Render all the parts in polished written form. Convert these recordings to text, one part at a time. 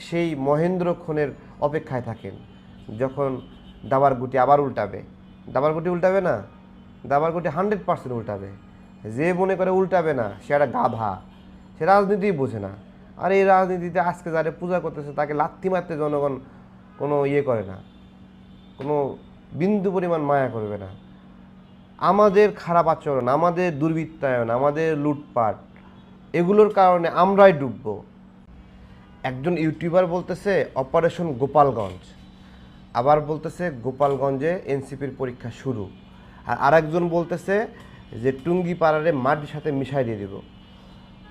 সেই মহেন্দ্রক্ষণের অপেক্ষায় থাকেন, যখন দাবার গুটি আবার উল্টাবে। দাবার গুটি উল্টাবে না, দাবার গুটি 100% উল্টাবে। যে মনে করে উল্টাবে না সে একটা গাধা, সে রাজনীতিই বোঝে না। আর এই রাজনীতিতে আজকে যারা পূজা করতেছে তাকে লাথি মারতে জনগণ কোনো ইয়ে করে না, কোনো বিন্দু পরিমাণ মায়া করবে না। আমাদের খারাপ আচরণ, আমাদের দুর্বৃত্তায়ন, আমাদের লুটপাট, এগুলোর কারণে আমরাই ডুবব। একজন ইউটিউবার বলতেছে অপারেশন গোপালগঞ্জ, আবার বলতেছে গোপালগঞ্জে এনসিপির পরীক্ষা শুরু, আর আরেকজন বলতেছে যে টুঙ্গিপাড়ারে মাটির সাথে মিশাই দিয়ে দেব।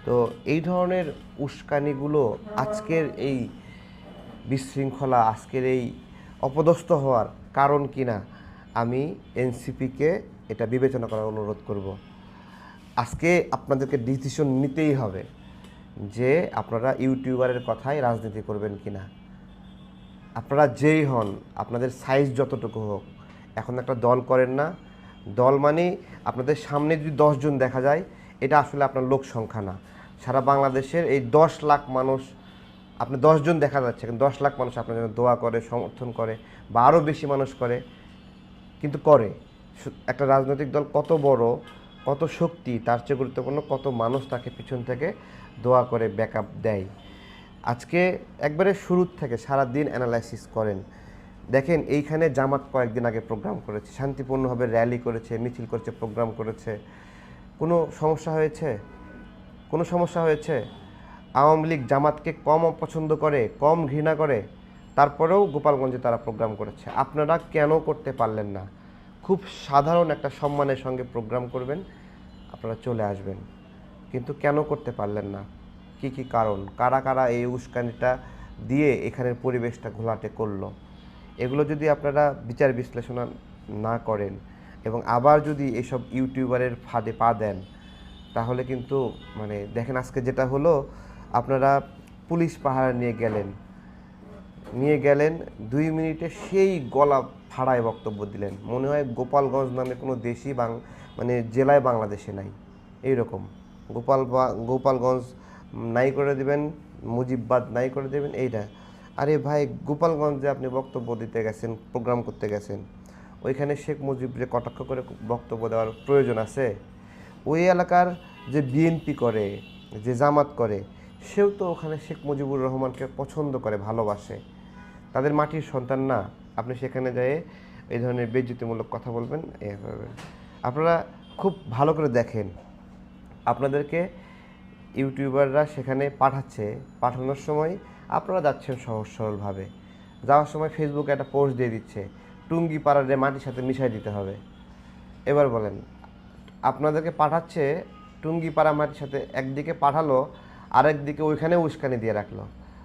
তো এই ধরনের উস্কানিগুলো আজকের এই বিশৃঙ্খলা, আজকের এই অপদস্থ হওয়ার কারণ কিনা আমি এনসিপিকে এটা বিবেচনা করার অনুরোধ করব। আজকে আপনাদেরকে ডিসিশন নিতেই হবে যে আপনারা ইউটিউবারের কথায় রাজনীতি করবেন কিনা। আপনারা যেই হন, আপনাদের সাইজ যতটুকু হোক, এখন একটা দল করেন না। দল মানে আপনাদের সামনে যদি 10 জন দেখা যায়, এটা আসলে আপনার লোক সংখ্যা না। সারা বাংলাদেশের এই 10 লাখ মানুষ, আপনি 10 জন দেখা যাচ্ছে, কিন্তু 10 লাখ মানুষ আপনার জন্য দোয়া করে, সমর্থন করে, বা আরও বেশি মানুষ করে, কিন্তু করে। একটা রাজনৈতিক দল কত বড়, কত শক্তি, তার চেয়ে গুরুত্বপূর্ণ কত মানুষ তাকে পিছন থেকে দোয়া করে ব্যাকআপ দেয়। আজকে একবারে শুরুর থেকে সারা দিন অ্যানালাইসিস করেন, দেখেন এইখানে জামাত কয়েকদিন আগে প্রোগ্রাম করেছে, শান্তিপূর্ণভাবে র্যালি করেছে, মিছিল করেছে, প্রোগ্রাম করেছে, কোনো সমস্যা হয়েছে? কোনো সমস্যা হয়েছে? আওয়ামী লীগ জামাতকে কম অপছন্দ করে, কম ঘৃণা করে, তারপরেও গোপালগঞ্জে তারা প্রোগ্রাম করেছে। আপনারা কেন করতে পারলেন না? খুব সাধারণ একটা সম্মানের সঙ্গে প্রোগ্রাম করবেন, আপনারা চলে আসবেন, কিন্তু কেন করতে পারলেন না? কি কি কারণ? কারা কারা এই উস্কানিটা দিয়ে এখানের পরিবেশটা ঘোলাটে করলো? এগুলো যদি আপনারা বিচার বিশ্লেষণ না করেন এবং আবার যদি এসব ইউটিউবারের ফাঁদে পা দেন, তাহলে কিন্তু মানে দেখেন আজকে যেটা হলো, আপনারা পুলিশ পাহারা নিয়ে গেলেন 2 মিনিটে সেই গলা ফাড়ায় বক্তব্য দিলেন, মনে হয় গোপালগঞ্জ নামে কোনো দেশই মানে জেলায় বাংলাদেশে নাই এইরকম। গোপালগঞ্জ নাই করে দেবেন, মুজিববাদ নাই করে দেবেন, এইটা। আরে ভাই, গোপালগঞ্জে আপনি বক্তব্য দিতে গেছেন, প্রোগ্রাম করতে গেছেন, ওইখানে শেখ মুজিবরে কটাক্ষ করে বক্তব্য দেওয়ার প্রয়োজন আছে? ওই এলাকার যে বিএনপি করে, যে জামাত করে, সেও তো ওখানে শেখ মুজিবুর রহমানকে পছন্দ করে, ভালোবাসে, তাদের মাটির সন্তান না? আপনি সেখানে যেয়ে এই ধরনের বেইজ্জতিমূলক কথা বলবেন? আপনারা খুব ভালো করে দেখেন, আপনাদেরকে ইউটিউবাররা সেখানে পাঠানোর সময় আপনারা যাচ্ছেন সহজ সরলভাবে, যাওয়ার সময় ফেসবুকে একটা পোস্ট দিয়ে দিচ্ছে টুঙ্গিপাড়ারে মাটির সাথে মিশাই দিতে হবে। এবার বলেন, আপনাদেরকে পাঠাচ্ছে টুঙ্গিপাড়া মাটির সাথে, একদিকে পাঠালো, আরেকদিকে ওইখানে উস্কানি দিয়ে রাখলো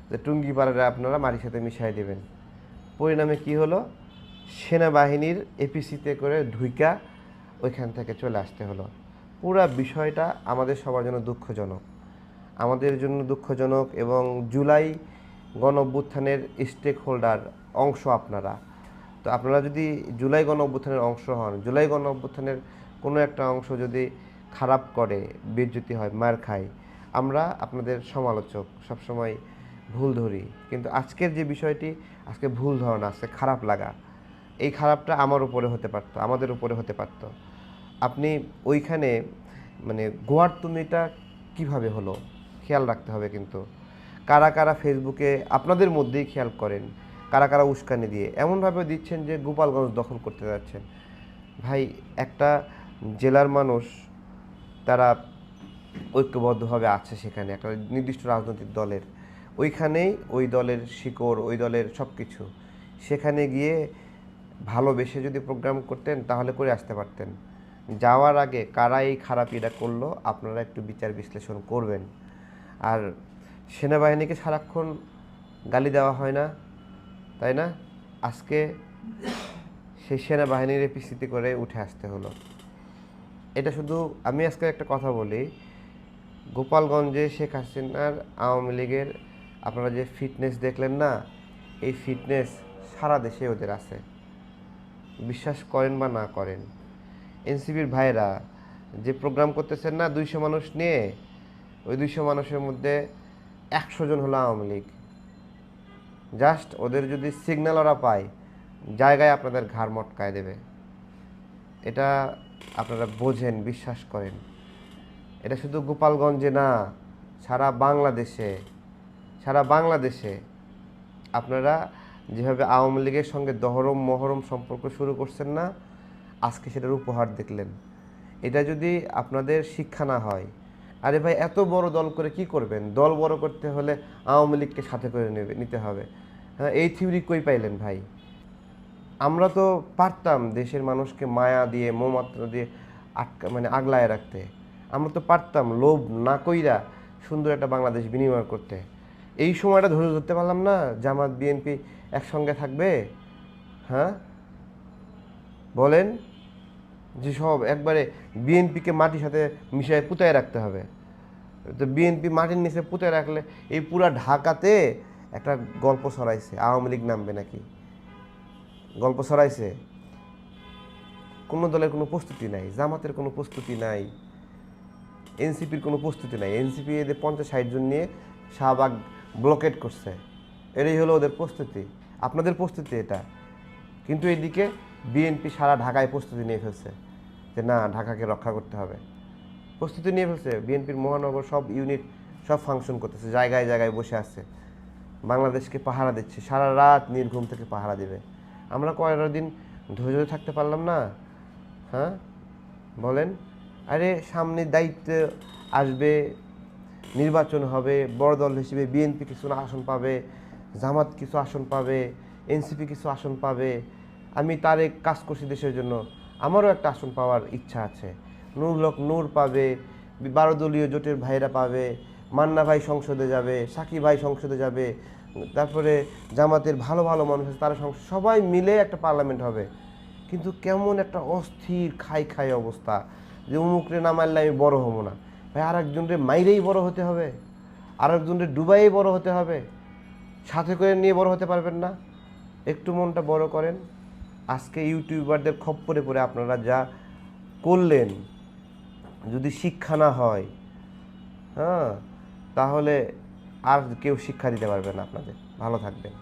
যে টুঙ্গিপাড়ারে আপনারা মাটির সাথে মিশাই দেবেন। পরিণামে কি হলো? সেনাবাহিনীর এপিসিতে করে ঢুইকা ওইখান থেকে চলে আসতে হলো। পুরা বিষয়টা আমাদের সবার জন্য দুঃখজনক, আমাদের জন্য দুঃখজনক। এবং জুলাই গণ অভ্যুত্থানের স্টেক হোল্ডার অংশ আপনারা। তো আপনারা যদি জুলাই গণ অভ্যুত্থানের অংশ হন, জুলাই গণ অভ্যুত্থানের কোনো একটা অংশ যদি খারাপ করে, বেইজ্জতি হয়, মার খায়, আমরা আপনাদের সমালোচক, সবসময় ভুল ধরি। কিন্তু আজকের যে বিষয়টি, আজকে ভুল ধারণা, আজকে খারাপ লাগা, এই খারাপটা আমার উপরে হতে পারতো, আমাদের উপরে হতে পারতো। আপনি ওইখানে মানে গোয়ার তুমিটা কীভাবে হলো খেয়াল রাখতে হবে। কিন্তু কারা কারা ফেসবুকে আপনাদের মধ্যেই খেয়াল করেন, কারা কারা উস্কানি দিয়ে এমনভাবে দিচ্ছেন যে গোপালগঞ্জ দখল করতে যাচ্ছেন। ভাই, একটা জেলার মানুষ তারা ঐক্যবদ্ধভাবে আছে সেখানে, একটা নির্দিষ্ট রাজনৈতিক দলের, ওইখানেই ওই দলের শিকড়, ওই দলের সব কিছু। সেখানে গিয়ে ভালোবেসে যদি প্রোগ্রাম করতেন তাহলে করে আসতে পারতেন। যাওয়ার আগে কারা এই খারাপিটা করলো আপনারা একটু বিচার বিশ্লেষণ করবেন। আর সেনাবাহিনীকে সারাক্ষণ গালি দেওয়া হয় না, তাই না? আজকে সেই সেনাবাহিনীর এপিসিতে করে উঠে আসতে হলো। এটা শুধু, আমি আজকে একটা কথা বলি, গোপালগঞ্জে শেখ হাসিনার আওয়ামী লীগের আপনারা যে ফিটনেস দেখলেন না, এই ফিটনেস সারা দেশে ওদের আছে, বিশ্বাস করেন বা না করেন। এনসিপির ভাইরা যে প্রোগ্রাম করতেছেন না 200 মানুষ নিয়ে, ওই 200 মানুষের মধ্যে 100 জন হলো আওয়ামী লীগ, জাস্ট ওদের যদি সিগন্যাল ওরা পায়, জায়গায় আপনাদের ঘাড় মটকায় দেবে। এটা আপনারা বোঝেন, বিশ্বাস করেন। এটা শুধু গোপালগঞ্জে না, সারা বাংলাদেশে, সারা বাংলাদেশে আপনারা যেভাবে আওয়ামী লীগের সঙ্গে দহরম মহরম সম্পর্ক শুরু করছেন না, আজকে সেটার উপহার দেখলেন। এটা যদি আপনাদের শিক্ষা না হয়, আরে ভাই এত বড় দল করে কি করবেন? দল বড় করতে হলে আওয়ামী লীগকে সাথে করে নিতে হবে। হ্যাঁ, এই থিওরি কই পাইলেন ভাই? আমরা তো পারতাম দেশের মানুষকে মায়া দিয়ে মমত্র দিয়ে আগলায় রাখতে। আমরা তো পারতাম লোভ না কইরা সুন্দর একটা বাংলাদেশ বিনিময় করতে। এই সময়টা ধরে ধরতে পারলাম না জামাত বিএনপি একসঙ্গে থাকবে। হ্যাঁ বলেন, যে সব একবারে বিএনপিকে মাটির সাথে মিশিয়ে পুঁতায় রাখতে হবে। তো বিএনপি মাটির নিচে পুঁতে রাখলে এই পুরা ঢাকাতে একটা গল্প ছড়াইছে আওয়ামী লীগ নামবে নাকি, গল্প ছড়াইছে। কোনো দলের কোনো প্রস্তুতি নাই, জামাতের কোনো প্রস্তুতি নাই, এনসিপির কোনো প্রস্তুতি নাই। এনসিপি এদের 50-60 জন নিয়ে শাহবাগ ব্লকেট করছে, এটাই হলো ওদের প্রস্তুতি। আপনাদের প্রস্তুতি এটা। কিন্তু এদিকে বিএনপি সারা ঢাকায় প্রস্তুতি নিয়ে ফেলছে যে না, ঢাকাকে রক্ষা করতে হবে। প্রস্তুতি নিয়ে ফেলছে। বিএনপির মহানগর সব ইউনিট সব ফাংশন করতেছে, জায়গায় জায়গায় বসে আছে, বাংলাদেশকে পাহারা দিচ্ছে, সারা রাত নির্ঘুম থেকে পাহারা দিবে। আমরা কয়েকটা দিন ধৈর্য থাকতে পারলাম না। হ্যাঁ বলেন, আরে সামনে দায়িত্ব আসবে, নির্বাচন হবে, বড় দল হিসেবে বিএনপি কিছু আসন পাবে, জামাত কিছু আসন পাবে, এনসিপি কিছু আসন পাবে। আমি তারেক কাজ করছি দেশের জন্য, আমারও একটা আসন পাওয়ার ইচ্ছা আছে। নূর পাবে, 12 দলীয় জোটের ভাইরা পাবে, মান্না ভাই সংসদে যাবে, সাকি ভাই সংসদে যাবে, তারপরে জামাতের ভালো ভালো মানুষ আছে তারা সবাই মিলে একটা পার্লামেন্ট হবে। কিন্তু কেমন একটা অস্থির খাই খাই অবস্থা যে উমুকরে না মারলে আমি বড় হবো না। ভাই আর একজনরে মাইরেই বড় হতে হবে, আর একজনরে ডুবাইয়েই বড় হতে হবে, সাথে করে নিয়ে বড় হতে পারবেন না। একটু মনটা বড় করেন। আজকে ইউটিউবারদের খপ্পরে পড়ে আপনারা যা করলেন, যদি শিক্ষা না হয়, হ্যাঁ, তাহলে আর কেউ শিক্ষা দিতে পারবে না আপনাদের। ভালো থাকবেন।